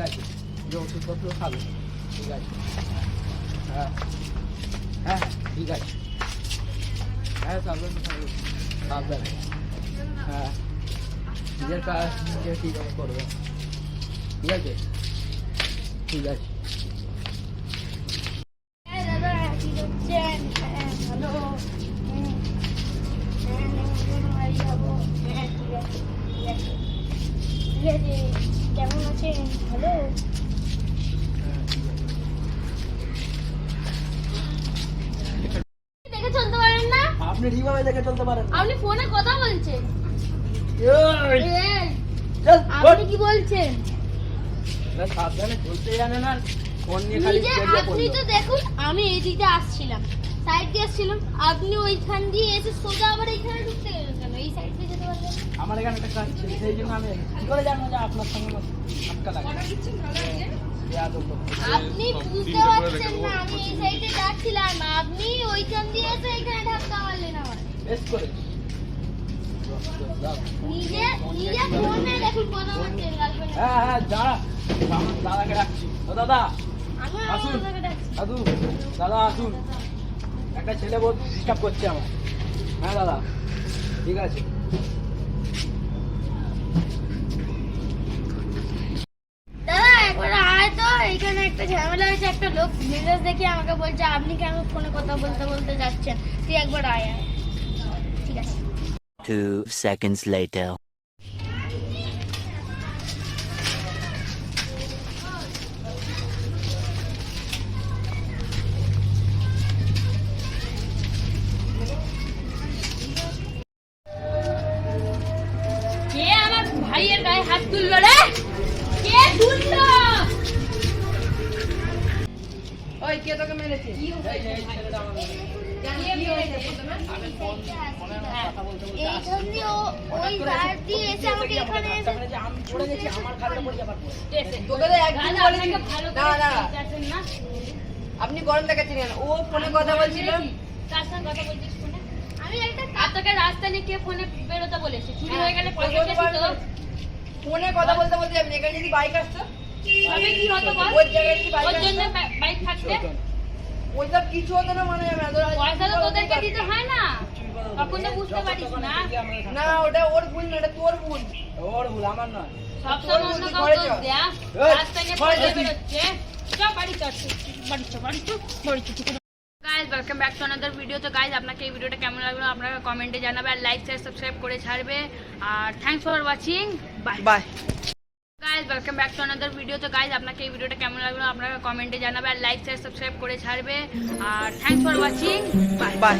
আছে, যে ওষুধপত্র খাবে, ঠিক আছে। হ্যাঁ হ্যাঁ ঠিক আছে। হ্যাঁ সাবধানে থাকবে, সাবধানে। হ্যাঁ নিজের কাজ নিজে ঠিক করবে, ঠিক আছে, ঠিক আছে। কেমন আছেন? ভালো। দেখে চলতে পারেন না? আপনি ঠিকভাবে দেখে চলতে পারেন না। আপনি ফোনে কথা বলছেন। এই, আপনি কি বলছেন? সাবধানে চলতে জানে না, ফোন নিয়ে খালি নিজে বেরিয়ে আপনি পড়লো। তো দেখুন, আমি এই দিকে আসছিলাম, সাইড দিয়ে আসছিলাম, আপনি ওইখান দিয়ে এসে সোজা আবার এইখানে ঢুকতে গেলেন কেন? এই সাইড দিয়ে যেতে পারলেন। আমার এখানে একটা কাজ ছিল, সেই জন্য আমি কি করে জানবো যে আপনার সঙ্গে আটকা লাগে। আপনি বুঝতে পারছেন না, আমি এই সাইডে যাচ্ছিলাম, আপনি ওইখান দিয়ে এসে এখানে ধাক্কা মারলেন আমার। বেশ করে নিজে নিজে ফোনে দেখুন কথা বলছেন, গার্লফ্রেন্ড। হ্যাঁ হ্যাঁ দাঁড়া, আমার দাদাকে ডাকছি। ও দাদা আমি আসুন। আপনাকে ডাকছি। দাদা আসুন, একটা ছেলে বহুত ডিস্টার্ব করছে আমার। হ্যাঁ দাদা ঠিক আছে। দাদা একবার আয় তো, এখানে একটা ঝামেলা হয়েছে, একটা লোক মেসেজ দেখে আমাকে বলছে আপনি কেন ফোনে কথা বলতে বলতে যাচ্ছেন, তুই একবার আয় আয়। ঠিক আছে। 2 seconds later. কে আমার ভাইয়ের গায়ে হাত তুললো রে? কে তুললো? ওই কে তোকে মেরেছে? এই ছেলেটা আমার আমি ফোনে কথা বলতে বলতে এইখান দিয়ে ওই ধার দিয়ে এসে আমাকে এখানে এসে যে আমি পড়ে গেছি, আমার ঘাড়ে পড়ে যাবার পর তোকে তো একদিন বলেছি। না না আপনি গরম দেখাচ্ছেন কেন? ও ফোনে কথা বলছিল। কার সঙ্গে কথা বলছিস ফোনে? আমি একটা তোকে রাস্তায় নিয়ে কে ফোনে বেরোতে বলেছে? চুরি হয়ে গেলে পয়সা কে দিত? ফোনে কথা বলতে বলতে যাবেন, এখানে যদি বাইক আসতো, তবে কি হতো বল? ওই জায়গায় যদি বাইক ওর জন্য আসতো, বাইক থাকতে ওইসব কিছু হতো না। মানে আমি পয়সা তো তোদেরকে দিতে হয় না, তখন তো বুঝতে পারিস না। না, ওটা ওর ভুল না, এটা তোর ভুল। ওর ভুল, আমার নয়। সবসময় অন্য ঘরে কাউকে চল। দোষ দেয়া, এই, রাস্তায় নিয়ে ঘরে পয়সা যা তুই। বেরোচ্ছে। চল বাড়ি চল, বাড়ি চল। Guys welcome back to another video. তো গাইজ আপনাকে এই ভিডিওটা কেমন লাগলো আপনারা কমেন্টে জানাবে, আর লাইক শেয়ার সাবস্ক্রাইব করে ছাড়বে। আর thanks for watching, bye bye. Guys welcome back to another video. তো গাইজ আপনাকে এই ভিডিওটা কেমন লাগলো আপনারা কমেন্টে জানাবে, আর লাইক শেয়ার সাবস্ক্রাইব করে ছাড়বে। আর thanks for watching, bye by.